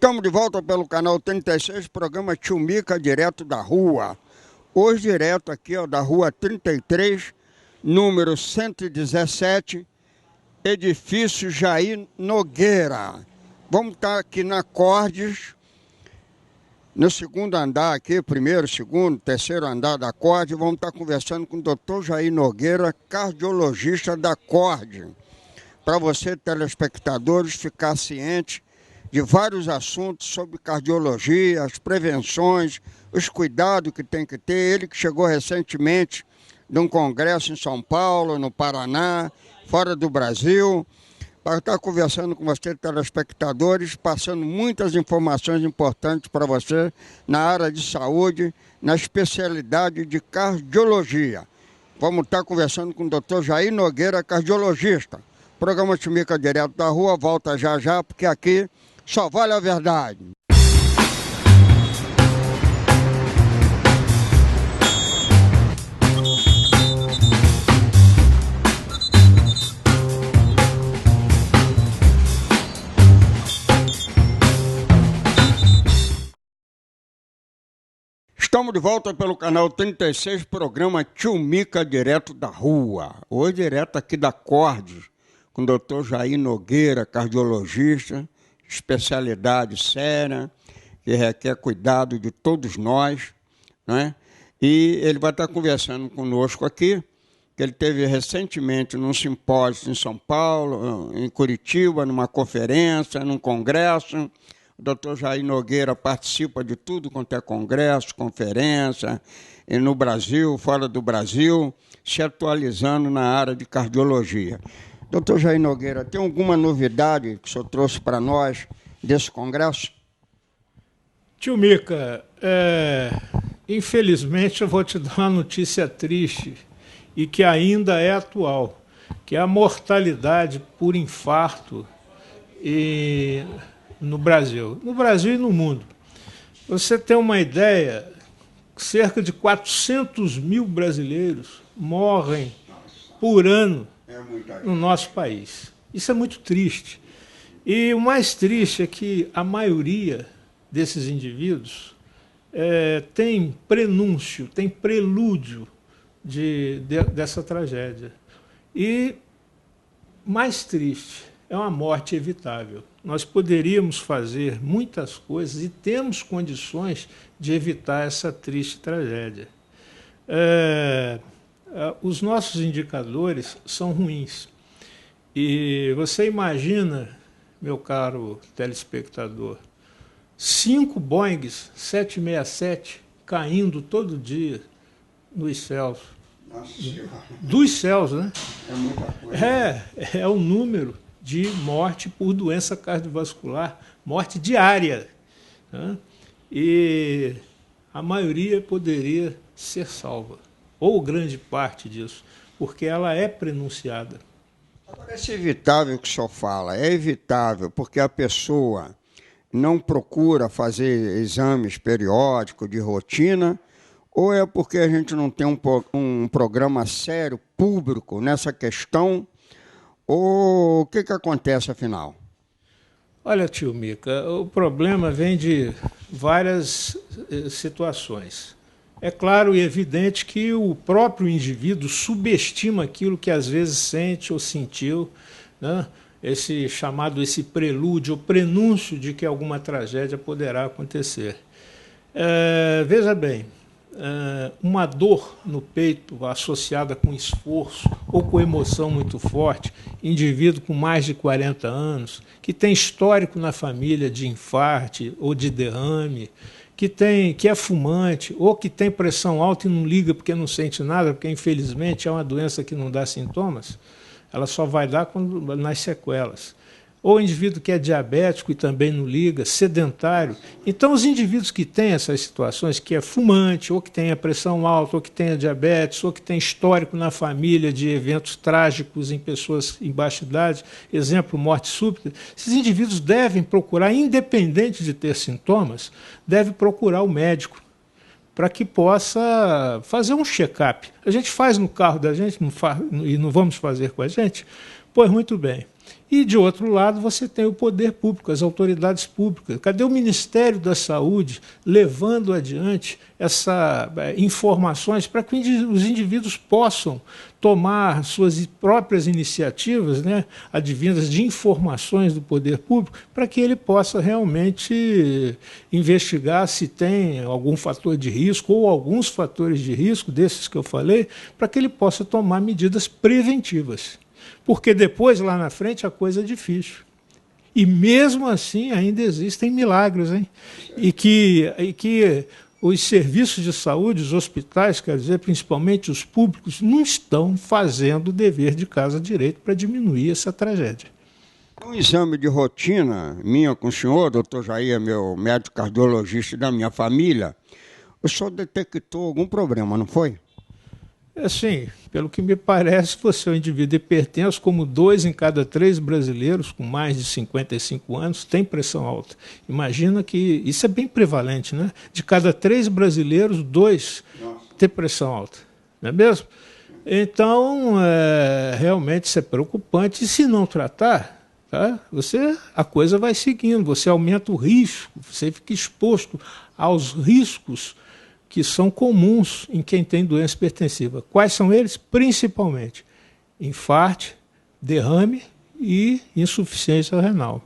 Estamos de volta pelo canal 36, programa Tio Mica, direto da rua. Hoje direto aqui, ó, da rua 33, número 117, edifício Jair Nogueira. Vamos estar aqui na Cordes, no segundo andar aqui, primeiro, segundo, terceiro andar da Cordes. Vamos estar conversando com o Dr. Jair Nogueira, cardiologista da Cordes. Para você, telespectadores, ficar ciente de vários assuntos sobre cardiologia, as prevenções, os cuidados que tem que ter. Ele que chegou recentemente de um congresso em São Paulo, no Paraná, fora do Brasil, para estar conversando com você, telespectadores, passando muitas informações importantes para você na área de saúde, na especialidade de cardiologia. Vamos estar conversando com o Dr. Jair Nogueira, cardiologista. O programa Tio Mica, direto da rua, volta já já, porque aqui só vale a verdade. Estamos de volta pelo canal 36, programa Tio Mica, direto da rua. Hoje direto aqui da Cordes, com o Dr. Jair Nogueira, cardiologista, especialidade séria, que requer cuidado de todos nós, né? E ele vai estar conversando conosco aqui, que ele teve recentemente num simpósio em São Paulo, em Curitiba, numa conferência, num congresso. O Dr. Jair Nogueira participa de tudo quanto é congresso, conferência, e no Brasil, fora do Brasil, se atualizando na área de cardiologia. Doutor Jair Nogueira, tem alguma novidade que o senhor trouxe para nós desse congresso? Tio Mica, infelizmente eu vou te dar uma notícia triste e que ainda é atual, que é a mortalidade por infarto no Brasil e no mundo. Você tem uma ideia, cerca de 400 mil brasileiros morrem por ano no nosso país. Isso é muito triste. E o mais triste é que a maioria desses indivíduos tem prenúncio, tem prelúdio dessa tragédia. E mais triste, é uma morte evitável. Nós poderíamos fazer muitas coisas e temos condições de evitar essa triste tragédia. Os nossos indicadores são ruins. E você imagina, meu caro telespectador, 5 Boeings 767 caindo todo dia nos céus. Nossa, dos céus, né? é muita coisa. É o número de morte por doença cardiovascular, morte diária, né? E a maioria poderia ser salva, ou grande parte disso, porque ela é prenunciada. Agora, esse evitável que o senhor fala, é evitável porque a pessoa não procura fazer exames periódicos de rotina, ou é porque a gente não tem um programa sério, público, nessa questão, ou o que acontece afinal? Olha, tio Mica, o problema vem de várias situações. É claro e evidente que o próprio indivíduo subestima aquilo que às vezes sente ou sentiu, né? Esse prelúdio, o prenúncio de que alguma tragédia poderá acontecer. Veja bem, uma dor no peito associada com esforço ou com emoção muito forte, indivíduo com mais de 40 anos, que tem histórico na família de infarto ou de derrame, que é fumante, ou que tem pressão alta e não liga porque não sente nada, porque infelizmente é uma doença que não dá sintomas, ela só vai dar nas sequelas. Ou indivíduo que é diabético e também não liga, sedentário. Então, os indivíduos que têm essas situações, que é fumante, ou que tem a pressão alta, ou que tem a diabetes, ou que tem histórico na família de eventos trágicos em pessoas em baixa idade, exemplo, morte súbita, esses indivíduos devem procurar, independente de ter sintomas, devem procurar o médico para que possa fazer um check-up. A gente faz no carro da gente e não vamos fazer com a gente, Pois muito bem. E, de outro lado, você tem o poder público, as autoridades públicas. Cadê o Ministério da Saúde levando adiante essas informações para que os indivíduos possam tomar suas próprias iniciativas, né, advindas de informações do poder público, para que ele possa realmente investigar se tem algum fator de risco ou alguns fatores de risco, desses que eu falei, para que ele possa tomar medidas preventivas. Porque depois, lá na frente, a coisa é difícil. E mesmo assim ainda existem milagres, hein? E que os serviços de saúde, os hospitais, quer dizer, principalmente os públicos, não estão fazendo o dever de casa direito para diminuir essa tragédia. Um exame de rotina minha com o senhor, doutor Jair, meu médico cardiologista da minha família, o senhor detectou algum problema, não foi? Assim, pelo que me parece, você é um indivíduo hipertenso, como 2 em cada 3 brasileiros com mais de 55 anos tem pressão alta. Imagina que isso é bem prevalente, né? De cada 3 brasileiros, 2 têm pressão alta, não é mesmo? Então, realmente isso é preocupante. E se não tratar, tá? A coisa vai seguindo, você aumenta o risco, você fica exposto aos riscos que são comuns em quem tem doença hipertensiva. Quais são eles? Principalmente infarto, derrame e insuficiência renal.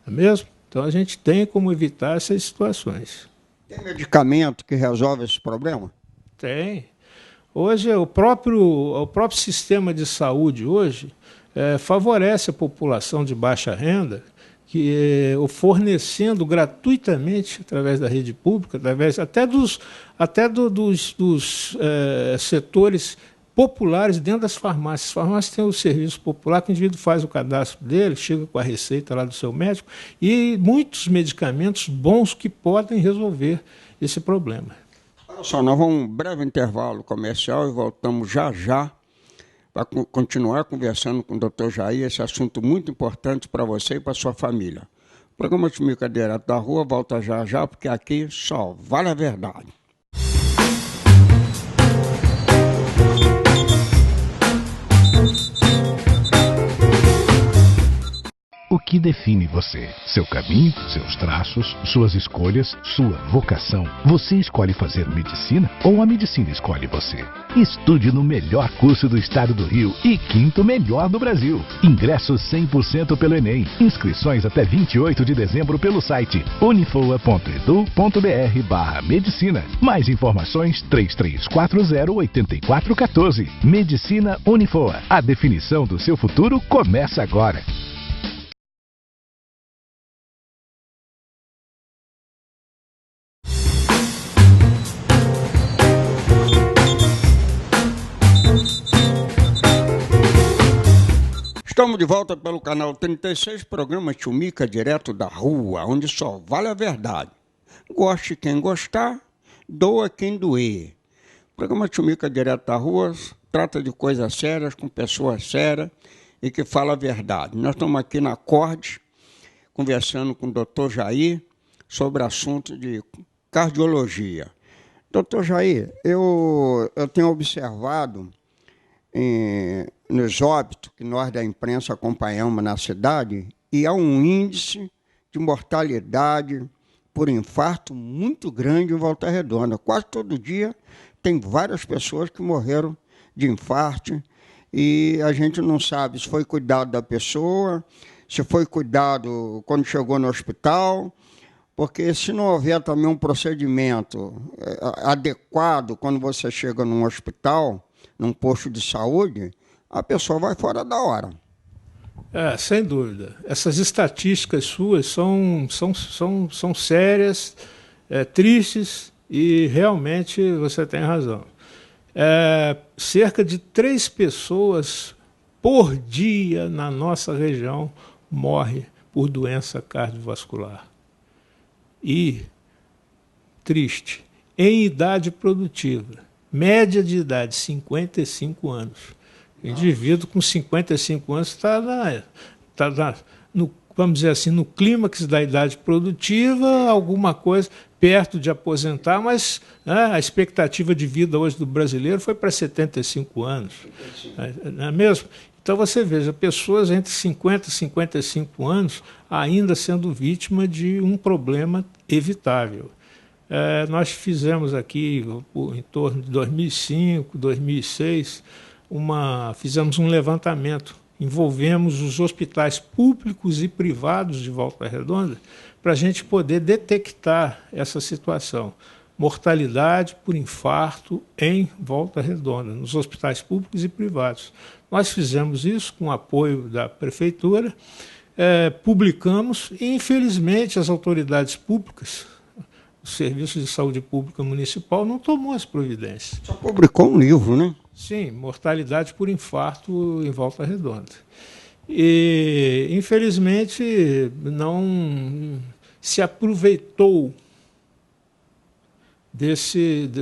Não é mesmo? Então a gente tem como evitar essas situações. Tem medicamento que resolve esse problema? Tem. Hoje o próprio sistema de saúde hoje favorece a população de baixa renda, que fornecendo gratuitamente através da rede pública, através até dos setores populares dentro das farmácias. As farmácias têm o serviço popular, que o indivíduo faz o cadastro dele, chega com a receita lá do seu médico, e muitos medicamentos bons que podem resolver esse problema. Olha só, nós vamos um breve intervalo comercial e voltamos já para continuar conversando com o Dr. Jair, esse assunto muito importante para você e para sua família. O programa Tchumica Direto da Rua volta já, porque aqui só vale a verdade. O que define você? Seu caminho, seus traços, suas escolhas, sua vocação. Você escolhe fazer medicina ou a medicina escolhe você? Estude no melhor curso do estado do Rio e 5º melhor do Brasil. Ingressos 100% pelo Enem. Inscrições até 28 de dezembro pelo site unifoa.edu.br/medicina. Mais informações 3340-8414. Medicina Unifoa. A definição do seu futuro começa agora. Estamos de volta pelo canal 36, programa Tchumica Direto da Rua, onde só vale a verdade. Goste quem gostar, doa quem doer. O programa Tchumica Direto da Rua trata de coisas sérias, com pessoas sérias e que fala a verdade. Nós estamos aqui na Acorde, conversando com o Dr. Jair sobre assunto de cardiologia. Dr. Jair, eu tenho observado nos óbitos que nós da imprensa acompanhamos na cidade, e há um índice de mortalidade por infarto muito grande em Volta Redonda. Quase todo dia tem várias pessoas que morreram de infarto e a gente não sabe se foi cuidado da pessoa, se foi cuidado quando chegou no hospital, porque se não houver também um procedimento adequado quando você chega num hospital, num posto de saúde, a pessoa vai fora da hora. Sem dúvida. Essas estatísticas suas são sérias, tristes, e realmente você tem razão. Cerca de 3 pessoas por dia na nossa região morrem por doença cardiovascular. E, triste, em idade produtiva. Média de idade, 55 anos. O indivíduo com 55 anos está vamos dizer assim, no clímax da idade produtiva, alguma coisa perto de aposentar, mas a expectativa de vida hoje do brasileiro foi para 75 anos. Não é mesmo? Então você veja, pessoas entre 50 e 55 anos ainda sendo vítima de um problema evitável. Nós fizemos aqui, em torno de 2005, 2006, fizemos um levantamento, envolvemos os hospitais públicos e privados de Volta Redonda para a gente poder detectar essa situação. Mortalidade por infarto em Volta Redonda, nos hospitais públicos e privados. Nós fizemos isso com o apoio da prefeitura, publicamos e, infelizmente, as autoridades públicas, o Serviço de Saúde Pública Municipal, não tomou as providências. Só publicou um livro, né? Sim, mortalidade por infarto em Volta Redonda. E, infelizmente, não se aproveitou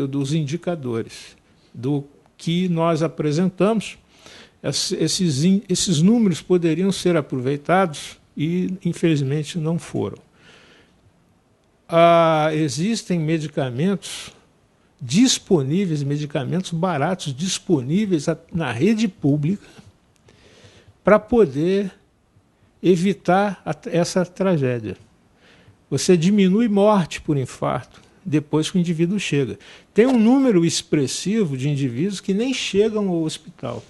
dos indicadores, do que nós apresentamos. Esses números poderiam ser aproveitados e, infelizmente, não foram. Existem medicamentos disponíveis, medicamentos baratos disponíveis na rede pública para poder evitar essa tragédia. Você diminui morte por infarto depois que o indivíduo chega. Tem um número expressivo de indivíduos que nem chegam ao hospital.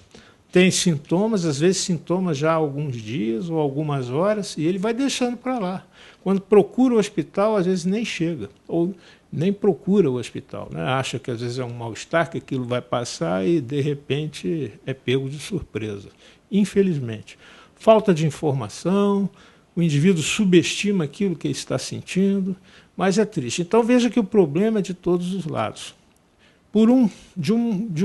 Tem sintomas, às vezes sintomas já há alguns dias ou algumas horas, e ele vai deixando para lá. Quando procura o hospital, às vezes nem chega, ou nem procura o hospital, né? Acha que às vezes é um mal-estar, que aquilo vai passar e, de repente, é pego de surpresa. Infelizmente. Falta de informação, o indivíduo subestima aquilo que ele está sentindo, mas é triste. Então veja que o problema é de todos os lados. De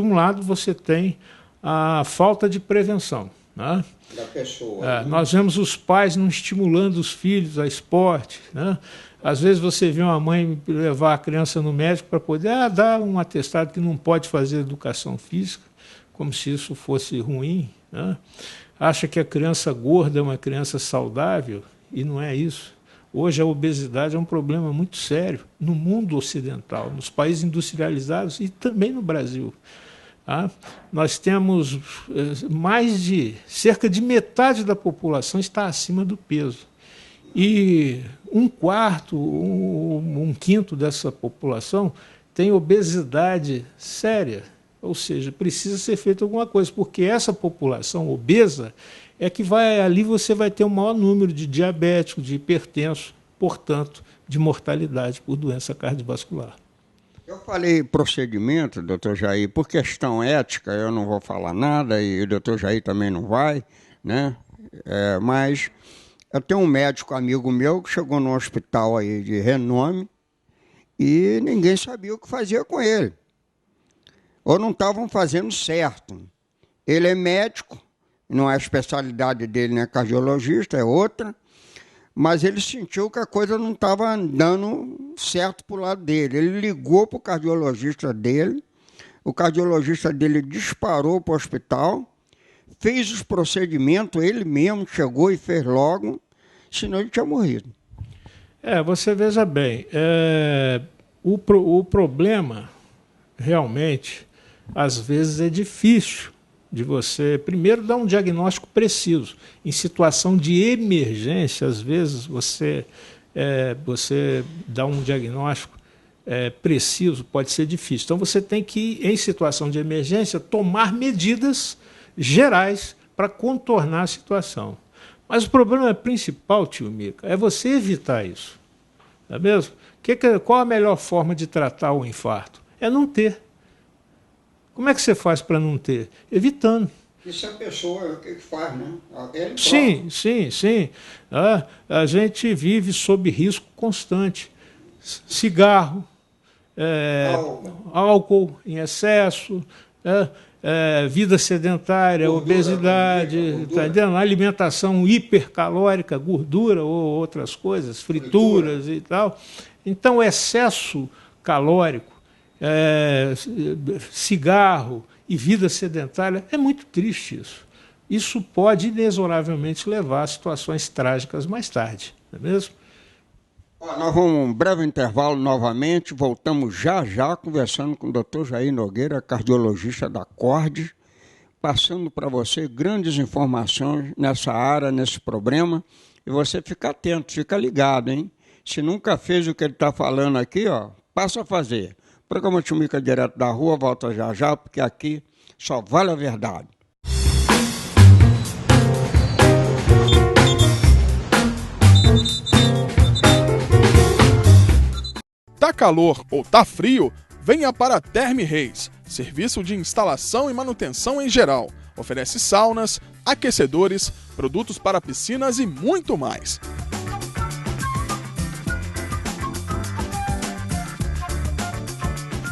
um lado você tem a falta de prevenção, né? Da pessoa. Nós vemos os pais não estimulando os filhos a esporte, né? Às vezes você vê uma mãe levar a criança no médico para poder dar um atestado que não pode fazer educação física, como se isso fosse ruim, né? Acha que a criança gorda é uma criança saudável, e não é isso. Hoje a obesidade é um problema muito sério no mundo ocidental, nos países industrializados e também no Brasil. Nós temos cerca de metade da população está acima do peso. E um quarto, um quinto dessa população tem obesidade séria. Ou seja, precisa ser feita alguma coisa, porque essa população obesa é que ali você vai ter o maior número de diabéticos, de hipertensos, portanto, de mortalidade por doença cardiovascular. Eu falei procedimento, doutor Jair, por questão ética, eu não vou falar nada, e o doutor Jair também não vai, né? Mas eu tenho um médico amigo meu que chegou num hospital aí de renome e ninguém sabia o que fazia com ele. Ou não estavam fazendo certo. Ele é médico, não é a especialidade dele, não é cardiologista, é outra, mas ele sentiu que a coisa não estava dando certo para o lado dele. Ele ligou para o cardiologista dele, o cardiologista dele disparou para o hospital, fez os procedimentos, ele mesmo chegou e fez logo, senão ele tinha morrido. Você veja bem, o problema realmente, às vezes, é difícil de você, primeiro, dar um diagnóstico preciso. Em situação de emergência, às vezes, você dá um diagnóstico preciso, pode ser difícil. Então, você tem que, em situação de emergência, tomar medidas gerais para contornar a situação. Mas o problema principal, tio Mica, é você evitar isso. Não é mesmo? Qual a melhor forma de tratar o infarto? É não ter. Como é que você faz para não ter? Evitando. Isso é a pessoa que faz, né? Sim. A gente vive sob risco constante. Cigarro, álcool em excesso, vida sedentária, gordura, obesidade, tá entendendo? Alimentação hipercalórica, gordura ou outras coisas, frituras e tal. Então, excesso calórico, cigarro e vida sedentária, é muito triste isso. Isso pode inexoravelmente levar a situações trágicas mais tarde, não é mesmo? Nós vamos a um breve intervalo novamente, voltamos já conversando com o Dr. Jair Nogueira, cardiologista da CORD, passando para você grandes informações nessa área, nesse problema, e você fica atento, fica ligado, hein? Se nunca fez o que ele está falando aqui, ó, passa a fazer. O programa Tchumica Direto da Rua volta já já, porque aqui só vale a verdade. Tá calor ou tá frio? Venha para a Therme Reis, serviço de instalação e manutenção em geral. Oferece saunas, aquecedores, produtos para piscinas e muito mais.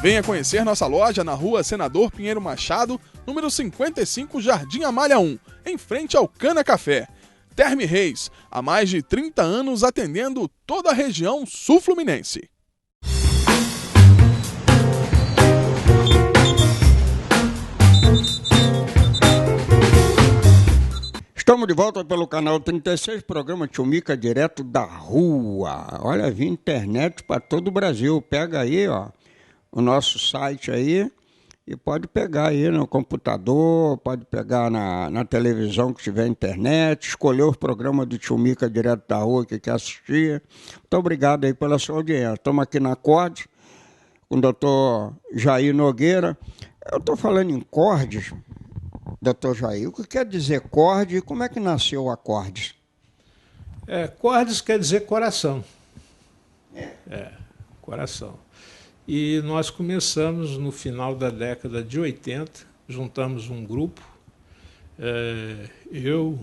Venha conhecer nossa loja na rua Senador Pinheiro Machado, número 55, Jardim Amália 1, em frente ao Cana Café. Therme Reis, há mais de 30 anos atendendo toda a região sul-fluminense. Estamos de volta pelo canal 36, programa Tchumica Direto da Rua. Olha, vi internet para todo o Brasil. Pega aí, ó, o nosso site aí e pode pegar aí no computador, pode pegar na televisão que tiver internet, escolher o programa do Tchumica Direto da Rua que quer assistir. Muito obrigado aí pela sua audiência. Estamos aqui na CORDES com o doutor Jair Nogueira. Eu estou falando em CORDES. Doutor Jair, o que quer dizer CORDES e como é que nasceu a CORDES? CORDES quer dizer coração. Coração. E nós começamos no final da década de 80, juntamos um grupo, eu,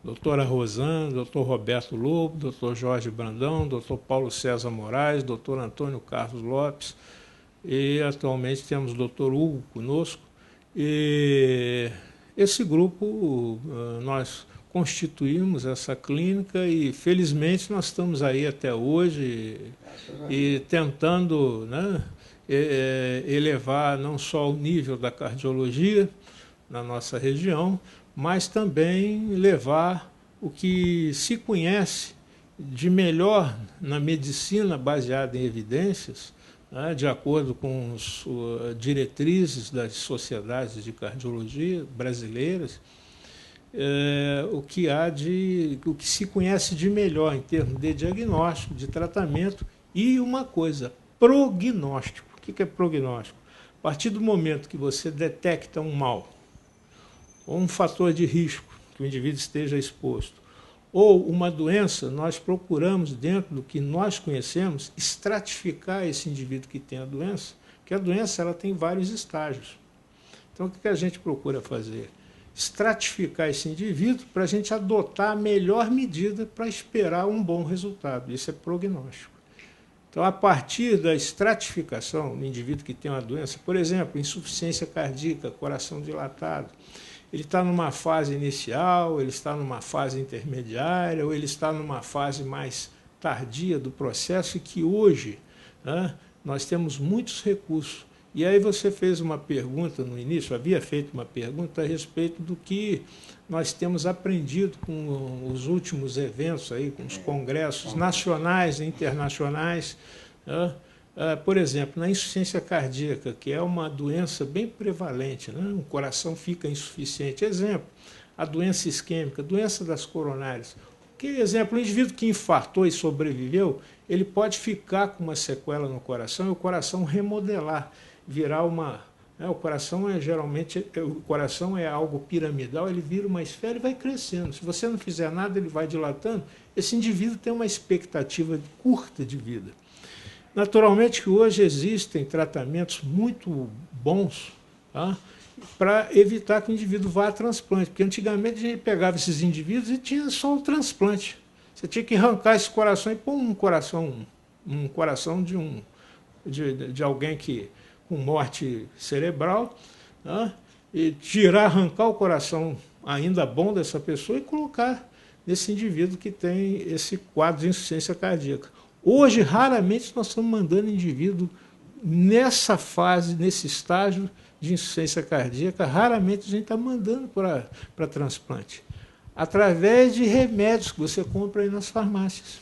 doutora Rosana, doutor Roberto Lobo, doutor Jorge Brandão, doutor Paulo César Moraes, doutor Antônio Carlos Lopes, e atualmente temos o doutor Hugo conosco. E esse grupo, nós constituímos essa clínica e, felizmente, nós estamos aí até hoje e tentando, né, elevar não só o nível da cardiologia na nossa região, mas também levar o que se conhece de melhor na medicina baseada em evidências, de acordo com as diretrizes das sociedades de cardiologia brasileiras, o que se conhece de melhor em termos de diagnóstico, de tratamento e uma coisa, prognóstico. O que é prognóstico? A partir do momento que você detecta um mal, ou um fator de risco que o indivíduo esteja exposto, ou uma doença, nós procuramos, dentro do que nós conhecemos, estratificar esse indivíduo que tem a doença, porque a doença ela tem vários estágios. Então, o que a gente procura fazer? Estratificar esse indivíduo para a gente adotar a melhor medida para esperar um bom resultado. Isso é prognóstico. Então, a partir da estratificação do indivíduo que tem uma doença, por exemplo, insuficiência cardíaca, coração dilatado, ele está numa fase inicial, ele está numa fase intermediária, ou ele está numa fase mais tardia do processo, e que hoje, né, nós temos muitos recursos. E aí você fez uma pergunta no início, havia feito uma pergunta a respeito do que nós temos aprendido com os últimos eventos, aí, com os congressos nacionais e internacionais, né? Por exemplo, na insuficiência cardíaca, que é uma doença bem prevalente, né? O coração fica insuficiente. Exemplo, a doença isquêmica, doença das coronárias. Que exemplo, o indivíduo que infartou e sobreviveu, ele pode ficar com uma sequela no coração e o coração remodelar, virar uma... O coração é algo piramidal, ele vira uma esfera e vai crescendo. Se você não fizer nada, ele vai dilatando. Esse indivíduo tem uma expectativa curta de vida. Naturalmente que hoje existem tratamentos muito bons, tá, para evitar que o indivíduo vá a transplante, porque antigamente a gente pegava esses indivíduos e tinha só o transplante. Você tinha que arrancar esse coração e pôr um coração de alguém que com morte cerebral, tá, e arrancar o coração ainda bom dessa pessoa e colocar nesse indivíduo que tem esse quadro de insuficiência cardíaca. Hoje, raramente, nós estamos mandando indivíduo nessa fase, nesse estágio de insuficiência cardíaca, raramente a gente está mandando para transplante. Através de remédios que você compra aí nas farmácias.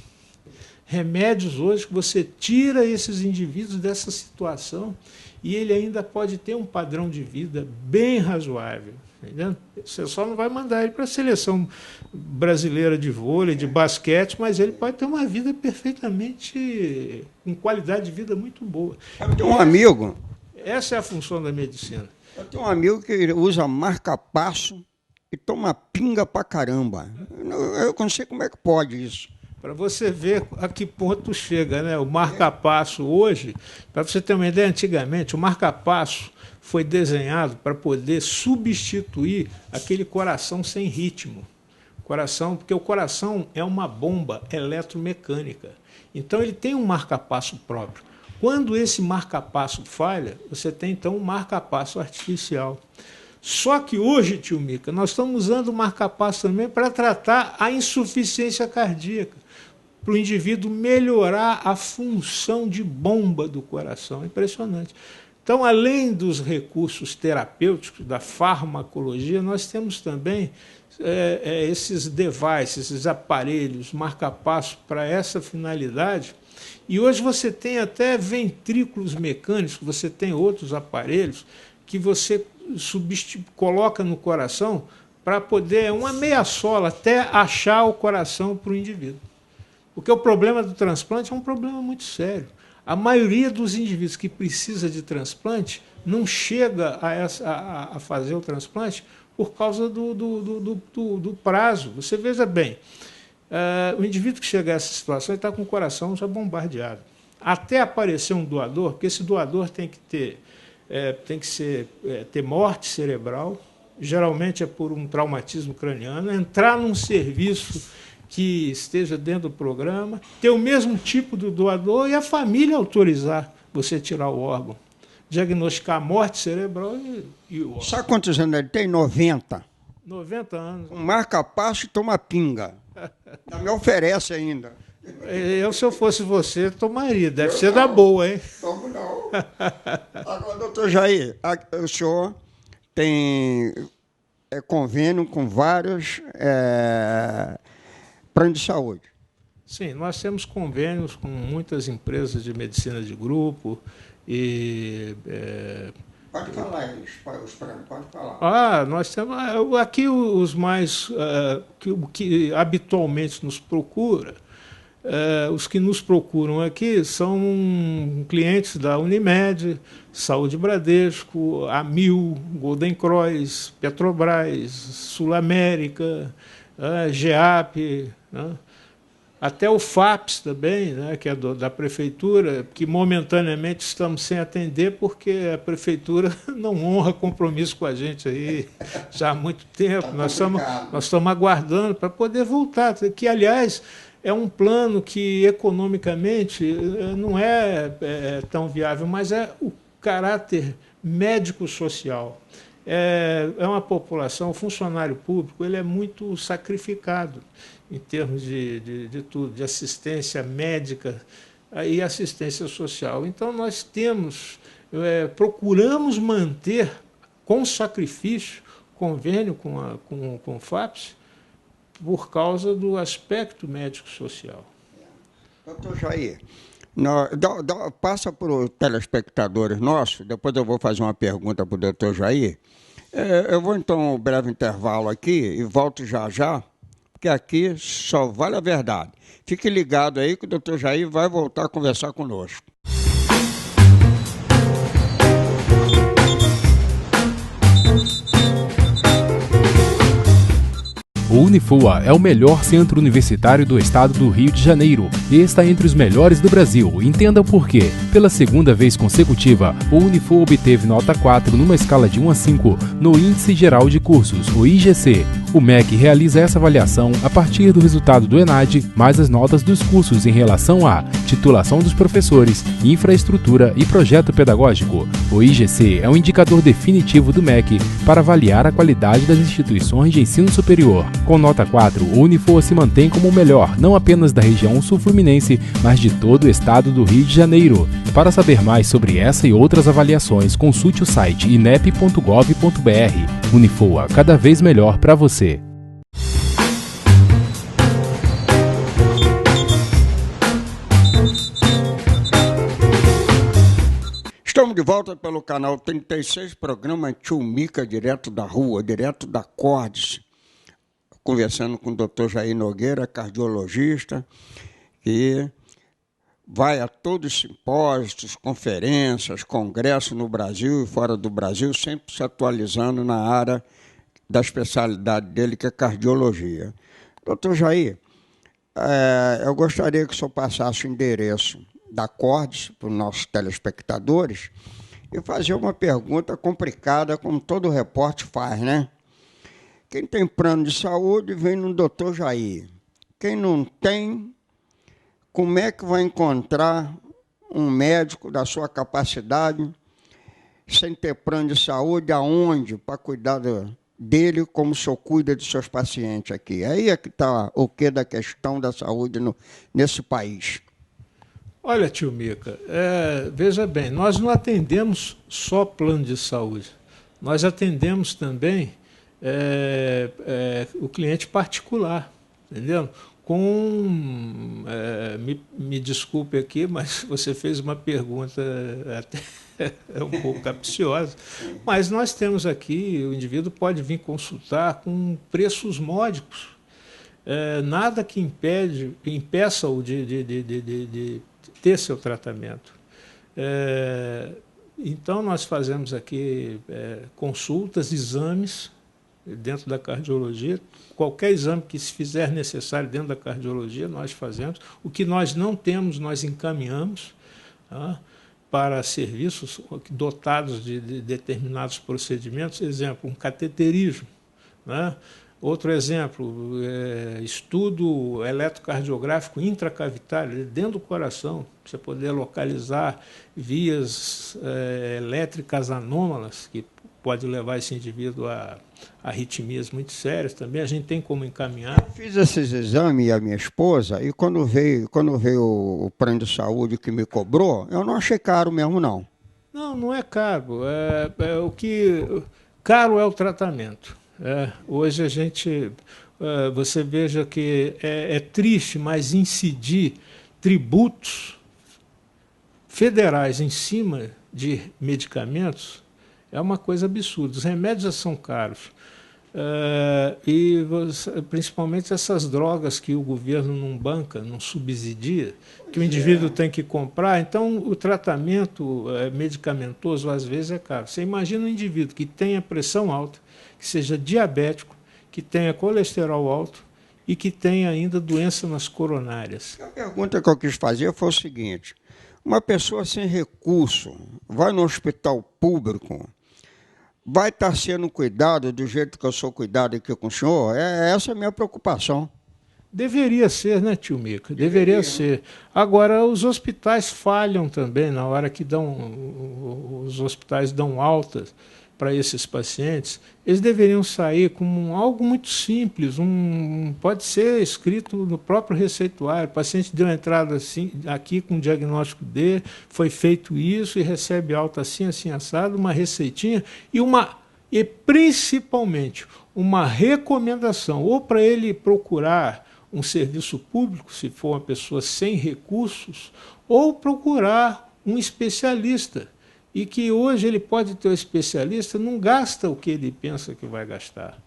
Remédios hoje que você tira esses indivíduos dessa situação e ele ainda pode ter um padrão de vida bem razoável. Entendeu? Você só não vai mandar ele para a seleção brasileira de vôlei, de basquete, mas ele pode ter uma vida perfeitamente, com qualidade de vida muito boa. Eu tenho um amigo, Essa é a função da medicina. eu tenho um amigo que usa marca-passo e toma pinga pra caramba. Eu não sei como é que pode isso. Para você ver a que ponto chega, né? O marca-passo hoje, para você ter uma ideia, antigamente o marca-passo foi desenhado para poder substituir aquele coração sem ritmo. Porque o coração é uma bomba eletromecânica. Então ele tem um marca-passo próprio. Quando esse marca-passo falha, você tem então um marca-passo artificial. Só que hoje, tio Mica, nós estamos usando o marca-passo também para tratar a insuficiência cardíaca, para o indivíduo melhorar a função de bomba do coração. É impressionante. Então, além dos recursos terapêuticos, da farmacologia, nós temos também esses devices, esses aparelhos, marca-passo para essa finalidade. E hoje você tem até ventrículos mecânicos, você tem outros aparelhos que você coloca no coração para poder, uma meia sola, até achar o coração para o indivíduo. Porque o problema do transplante é um problema muito sério. A maioria dos indivíduos que precisa de transplante não chega a fazer o transplante por causa do prazo. Você veja bem, o indivíduo que chega a essa situação está com o coração já bombardeado. Até aparecer um doador, porque esse doador tem que ter morte cerebral, geralmente é por um traumatismo craniano, entrar num serviço que esteja dentro do programa, ter o mesmo tipo do doador e a família autorizar você tirar o órgão, diagnosticar a morte cerebral e o órgão. Sabe quantos anos ele tem? 90. 90 anos. Um marca-passo e toma pinga. Não me oferece ainda. Se eu fosse você, tomaria. Deve ser da boa, hein? Como não? Agora, doutor Jair, o senhor tem convênio com vários planos de saúde. Sim, nós temos convênios com muitas empresas de medicina de grupo e... Pode falar os planos, pode falar. Nós temos aqui os mais... que habitualmente nos procura. Os que nos procuram aqui são clientes da Unimed, Saúde Bradesco, Amil, Golden Cross, Petrobras, Sul América, GEAP, né? Até o FAPS também, né, que é da prefeitura, que momentaneamente estamos sem atender porque a prefeitura não honra compromisso com a gente aí já há muito tempo. Nós estamos aguardando para poder voltar, que, aliás, é um plano que economicamente não é tão viável, mas é o caráter médico-social. É uma população, o funcionário público, ele é muito sacrificado em termos de tudo, de assistência médica e assistência social. Então, nós procuramos manter, com sacrifício, convênio com o FAPS, por causa do aspecto médico-social. Doutor Jair, passa para os telespectadores nossos, depois eu vou fazer uma pergunta para o doutor Jair. Eu vou então um breve intervalo aqui e volto já já, porque aqui só vale a verdade. Fique ligado aí que o doutor Jair vai voltar a conversar conosco. O Unifua é o melhor centro universitário do estado do Rio de Janeiro e está entre os melhores do Brasil. Entenda por quê. Pela segunda vez consecutiva, o Unifua obteve nota 4 numa escala de 1 a 5 no Índice Geral de Cursos, o IGC. O MEC realiza essa avaliação a partir do resultado do ENAD, mais as notas dos cursos em relação à titulação dos professores, infraestrutura e projeto pedagógico. O IGC é um indicador definitivo do MEC para avaliar a qualidade das instituições de ensino superior. Com nota 4, o Unifua se mantém como o melhor, não apenas da região sul-fluminense, mas de todo o estado do Rio de Janeiro. Para saber mais sobre essa e outras avaliações, consulte o site inep.gov.br. Unifua, cada vez melhor para você. Estamos Estamos de volta pelo canal 36, programa Tio Mica, direto da rua, direto da Cordes, conversando com o Dr. Jair Nogueira, cardiologista, que vai a todos os simpósios, conferências, congressos no Brasil e fora do Brasil, sempre se atualizando na área da especialidade dele, que é cardiologia. Doutor Jair, eu gostaria que o senhor passasse o endereço da Cordes para os nossos telespectadores e fazer uma pergunta complicada, como todo repórter faz, né? Quem tem plano de saúde vem no doutor Jair. Quem não tem, como é que vai encontrar um médico da sua capacidade sem ter plano de saúde, aonde para cuidar dele como o senhor cuida dos seus pacientes aqui? Aí é que está o quê da questão da saúde nesse país. Olha, tio Mica, veja bem, nós não atendemos só plano de saúde, nós atendemos também o cliente particular, entendeu? Me desculpe aqui, mas você fez uma pergunta até um pouco capciosa, mas nós temos aqui, o indivíduo pode vir consultar com preços módicos, nada que impeça-o de ter seu tratamento. Então, nós fazemos aqui consultas, exames dentro da cardiologia. Qualquer exame que se fizer necessário dentro da cardiologia, nós fazemos. O que nós não temos, nós encaminhamos para serviços dotados de determinados procedimentos. Exemplo, um cateterismo, né? Outro exemplo, estudo eletrocardiográfico intracavitário, dentro do coração, para você poder localizar vias elétricas anômalas, que pode levar esse indivíduo a arritmias muito sérias também. A gente tem como encaminhar. Eu fiz esses exames, a minha esposa, e quando veio o plano de saúde que me cobrou, eu não achei caro mesmo, não. Não é caro. O que caro é o tratamento. Hoje a gente, você veja que é triste, mas incidir tributos federais em cima de medicamentos é uma coisa absurda. Os remédios já são caros. Principalmente essas drogas que o governo não banca, não subsidia, que o indivíduo tem que comprar. Então, o tratamento medicamentoso, às vezes, é caro. Você imagina um indivíduo que tenha pressão alta, que seja diabético, que tenha colesterol alto e que tenha ainda doença nas coronárias. A pergunta que eu quis fazer foi o seguinte: uma pessoa sem recurso vai no hospital público, vai estar sendo cuidado do jeito que eu sou cuidado aqui com o senhor? Essa é a minha preocupação. Deveria ser, né, tio Mica? Deveria ser. Agora, os hospitais falham também na hora que os hospitais dão altas para esses pacientes. Eles deveriam sair com algo muito simples, pode ser escrito no próprio receituário: o paciente deu entrada assim, aqui com o diagnóstico D, foi feito isso e recebe alta assim, assim, assado, uma receitinha e principalmente uma recomendação, ou para ele procurar um serviço público, se for uma pessoa sem recursos, ou procurar um especialista. E que hoje ele pode ter um especialista, não gasta o que ele pensa que vai gastar.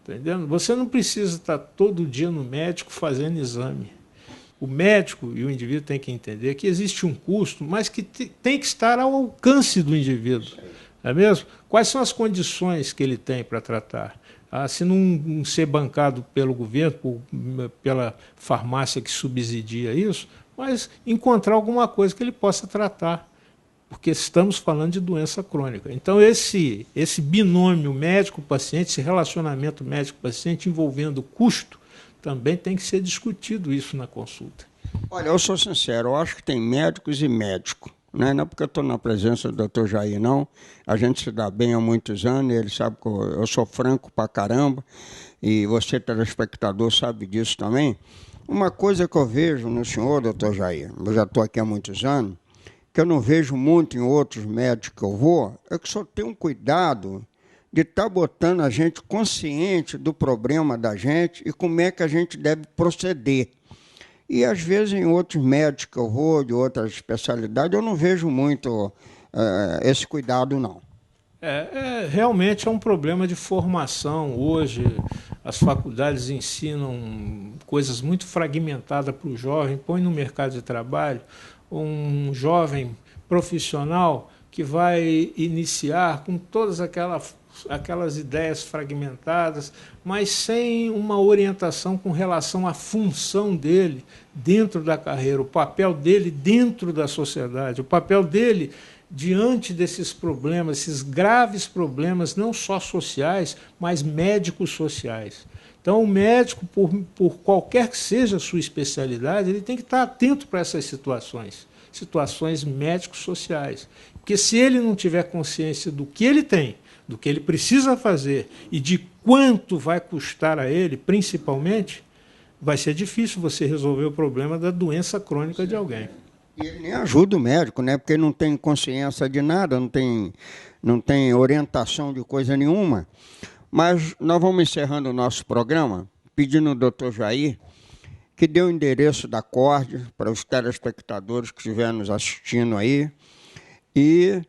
Entendendo? Você não precisa estar todo dia no médico fazendo exame. O médico e o indivíduo têm que entender que existe um custo, mas que tem que estar ao alcance do indivíduo. Não é mesmo? Quais são as condições que ele tem para tratar? Se não ser bancado pelo governo, pela farmácia que subsidia isso, mas encontrar alguma coisa que ele possa tratar, porque estamos falando de doença crônica. Então, esse binômio médico-paciente, esse relacionamento médico-paciente envolvendo custo, também tem que ser discutido isso na consulta. Olha, eu sou sincero, eu acho que tem médicos e médicos. Não é porque eu estou na presença do Dr. Jair, não. A gente se dá bem há muitos anos, ele sabe que eu sou franco pra caramba, e você, telespectador, sabe disso também. Uma coisa que eu vejo no senhor, Dr. Jair, eu já estou aqui há muitos anos, que eu não vejo muito em outros médicos que eu vou, é que só tem um cuidado de estar botando a gente consciente do problema da gente e como é que a gente deve proceder. E, às vezes, em outros médicos que eu vou, de outras especialidades, eu não vejo muito esse cuidado, não. Realmente é um problema de formação. Hoje as faculdades ensinam coisas muito fragmentadas para o jovem, põe no mercado de trabalho um jovem profissional que vai iniciar com todas aquelas ideias fragmentadas, mas sem uma orientação com relação à função dele dentro da carreira, o papel dele dentro da sociedade, o papel dele diante desses problemas, esses graves problemas, não só sociais, mas médicos sociais. Então, o médico, por qualquer que seja a sua especialidade, ele tem que estar atento para essas situações médicos sociais. Porque se ele não tiver consciência do que ele tem, do que ele precisa fazer e de quanto vai custar a ele, principalmente, vai ser difícil você resolver o problema da doença crônica de alguém. E ele nem ajuda o médico, né? Porque não tem consciência de nada, não tem orientação de coisa nenhuma. Mas nós vamos encerrando o nosso programa pedindo ao doutor Jair que dê o endereço da CORD para os telespectadores que estiverem nos assistindo aí e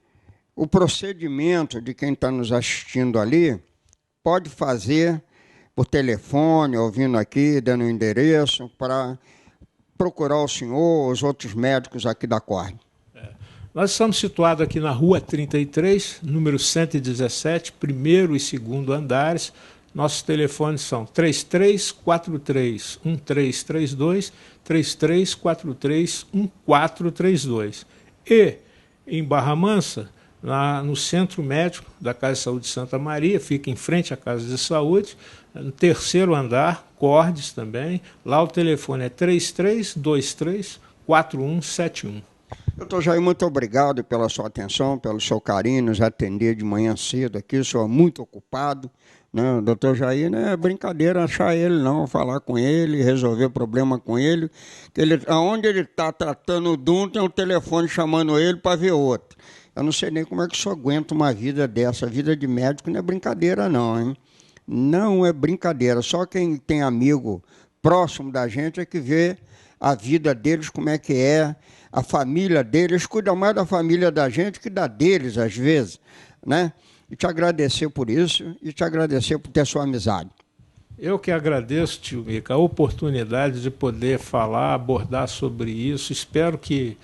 o procedimento de quem está nos assistindo ali pode fazer por telefone, ouvindo aqui, dando o endereço para procurar o senhor, os outros médicos aqui da CORD. Nós estamos situados aqui na Rua 33, número 117, primeiro e segundo andares. Nossos telefones são 3343-1332, 3343-1432. E, em Barra Mansa, no Centro Médico da Casa de Saúde Santa Maria, fica em frente à Casa de Saúde, no terceiro andar, CORDES também. Lá o telefone é 3323-4171. Doutor Jair, muito obrigado pela sua atenção, pelo seu carinho, nos atender de manhã cedo aqui. O senhor é muito ocupado. Né? Doutor Jair, não é brincadeira achar ele, não. Falar com ele, resolver problema com ele. Aonde ele está tratando de um, tem um telefone chamando ele para ver outro. Eu não sei nem como é que o senhor aguenta uma vida dessa. A vida de médico não é brincadeira, não, hein? Não é brincadeira. Só quem tem amigo próximo da gente é que vê a vida deles, como é que é, a família deles, cuida mais da família da gente que da deles, às vezes, né? E te agradecer por isso e te agradecer por ter sua amizade. Eu que agradeço, tio Mica, a oportunidade de poder falar, abordar sobre isso. Espero que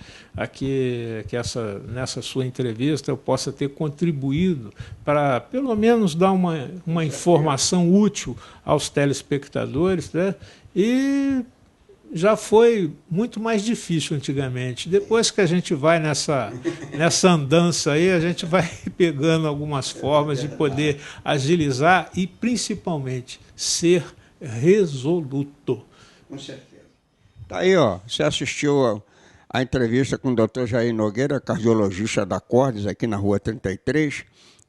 nessa sua entrevista eu possa ter contribuído para, pelo menos, dar uma informação útil aos telespectadores, né? E já foi muito mais difícil antigamente. Depois que a gente vai nessa andança aí, a gente vai pegando algumas formas de poder agilizar e, principalmente, ser resoluto. Com certeza. Tá aí, ó. Você assistiu a entrevista com o Dr. Jair Nogueira, cardiologista da CORDES, aqui na Rua 33,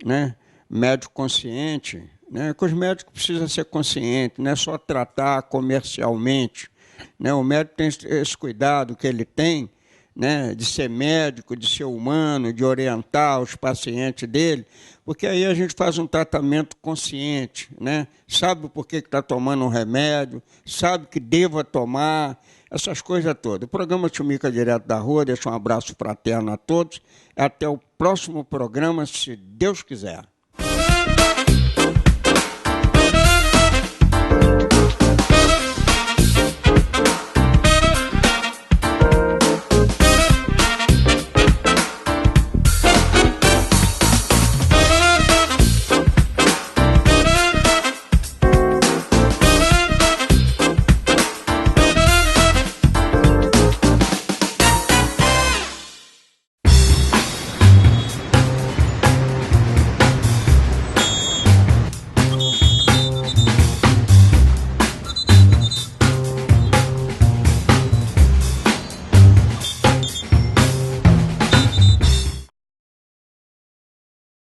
né? Médico consciente, né? Que os médicos precisam ser conscientes, não é só tratar comercialmente. Né, o médico tem esse cuidado que ele tem, né, de ser médico, de ser humano, de orientar os pacientes dele, porque aí a gente faz um tratamento consciente, né, sabe por que está tomando um remédio, sabe que deva tomar, essas coisas todas. O programa Tio Mica Direto da Rua deixa um abraço fraterno a todos. Até o próximo programa, se Deus quiser.